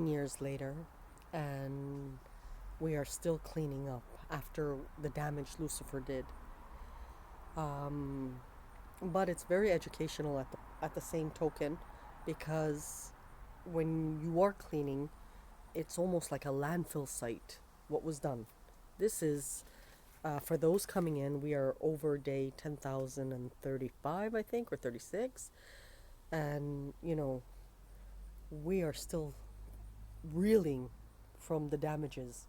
Years later, and we are still cleaning up after the damage Lucifer did. Um, but it's very educational at the same token, because when you are cleaning, it's almost like a landfill site. What was done. This is for those coming in. We are over day 10,035, I think, or 36, and we are still reeling from the damages.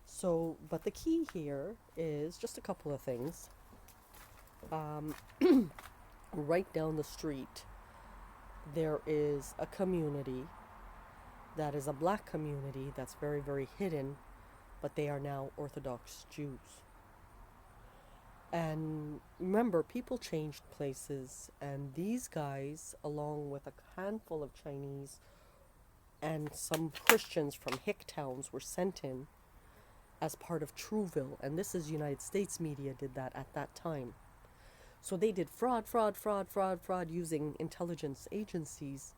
So, but the key here is just a couple of things. Um, right down the street, there is a community that is a black community that's very, very hidden, but they are now Orthodox Jews. And remember, people changed places, and these guys, along with a handful of Chinese and some Christians from hick towns, were sent in as part of Trouville, and this is United States media did that at that time. So they did fraud using intelligence agencies,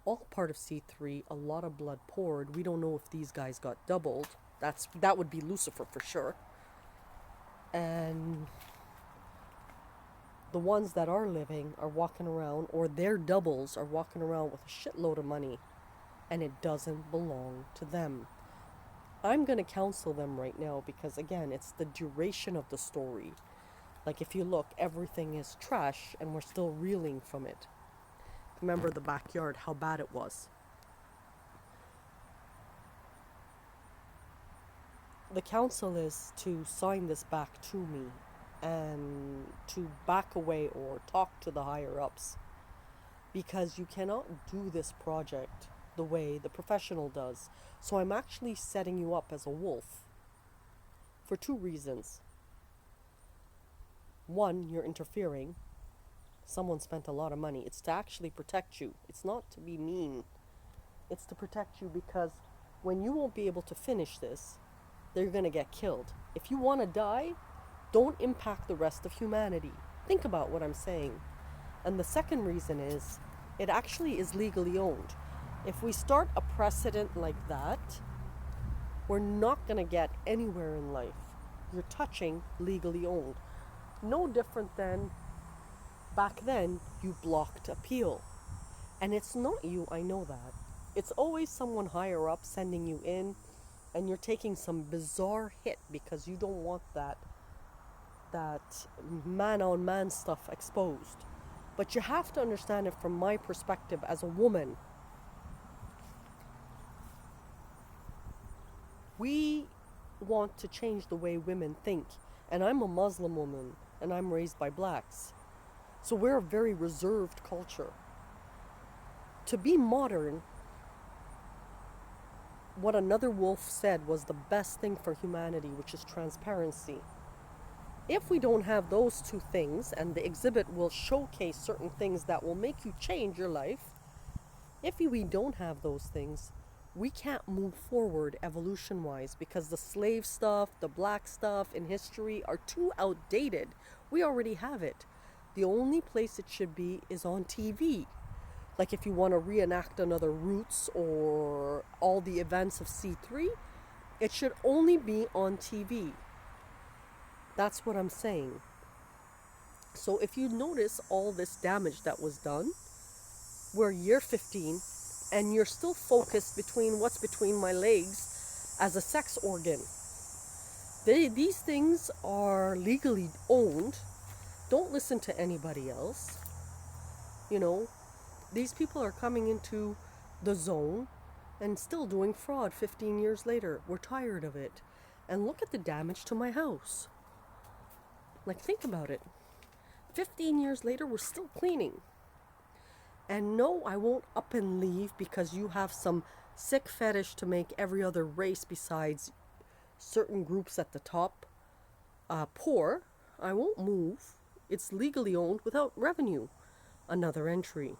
all part of C3, a lot of blood poured. We don't know if these guys got doubled. That would be Lucifer for sure. And the ones that are living are walking around, or their doubles are walking around with a shitload of money, and it doesn't belong to them. I'm going to counsel them right now because, again, it's the duration of the story. Like, if you look, everything is trash and we're still reeling from it. Remember the backyard, how bad it was. The counsel is to sign this back to me and to back away or talk to the higher ups, because you cannot do this project the way the professional does. So I'm actually setting you up as a wolf for two reasons. One, you're interfering. Someone spent a lot of money. It's to actually protect you. It's not to be mean. It's to protect you, because when you won't be able to finish this, they're going to get killed. If you want to die, don't impact the rest of humanity. Think about what I'm saying. And the second reason is, it actually is legally owned. If we start a precedent like that, we're not going to get anywhere in life. You're touching legally owned. No different than back then you blocked appeal. And it's not you, I know that. It's always someone higher up sending you in, and you're taking some bizarre hit because you don't want that man on man stuff exposed. But you have to understand it from my perspective as a woman. We want to change the way women think. And I'm a Muslim woman, and I'm raised by blacks. So we're a very reserved culture. To be modern, what another wolf said was the best thing for humanity, which is transparency. If we don't have those two things, and the exhibit will showcase certain things that will make you change your life, if we don't have those things, we can't move forward evolution-wise, because the slave stuff, the black stuff in history are too outdated. We already have it. The only place it should be is on TV. Like if you want to reenact another Roots or all the events of C3, it should only be on TV. That's what I'm saying. So if you notice all this damage that was done, we're year 15, and you're still focused between what's between my legs as a sex organ. These things are legally owned. Don't listen to anybody else. These people are coming into the zone and still doing fraud 15 years later. We're tired of it. And look at the damage to my house. Like, think about it. 15 years later, we're still cleaning. And no, I won't up and leave because you have some sick fetish to make every other race besides certain groups at the top poor. I won't move. It's legally owned without revenue. Another entry.